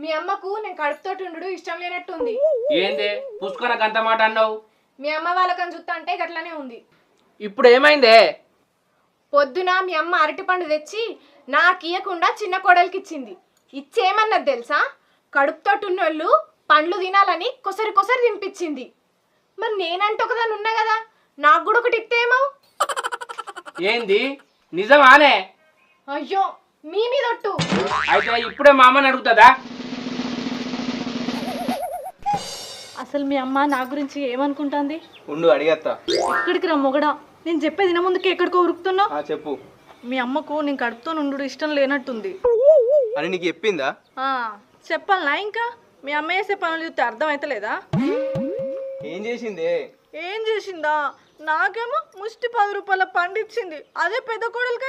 మీ అమ్మకు నేను కడుపుతోటి ఉండు ఇష్టం లేనట్టుంది. ఏంది పుష్కర గంత మాట అన్నావు? మీ అమ్మ వాళ్ళకని చూస్తా అంటే గట్లనే ఉంది. ఇప్పుడు ఏమైందే? పొద్దున మీ అమ్మ అరటిపండు తెచ్చి నాకు ఇయ్యకుండా చిన్న కోడలికి ఇచ్చింది. ఇచ్చేమన్నది తెలుసా? కడుపుతోటి ఉన్నోళ్ళు పండ్లు తినాలని కొసరి కొసరి తినిపించింది. మరి నేనంటే ఒకదాన్ని ఉన్నా కదా, నాకు కూడా ఒకటి ఇస్తేమో. ఏంది నిజమానే? అయ్యో మీ మీదొట్టు. అయితే ఇప్పుడే మా అమ్మని అడుగుతుందా? అసలు మీ అమ్మ నా గురించి ఏమనుకుంటుంది? ఉండు అడిగేస్తా. ఇక్కడికి రా మొగడా, నేను చెప్పేది విన ముందుకి ఎక్కడికో ఉరుకుతున్నావు. చెప్పు. మీ అమ్మకు నేను కడుపుతో నుండు ఇష్టం లేనట్టుంది అని నీకు చెప్పిందా? చెప్పాలనా? ఇంకా మీ అమ్మ చేసే పనులు చూస్తే అర్థం అవుతలేదా? ఏం చేసింది? ఏం చేసిందా? నాకేమో ముష్టి 10 రూపాయల పండు ఇచ్చింది. అదే పెద్ద కోడలికి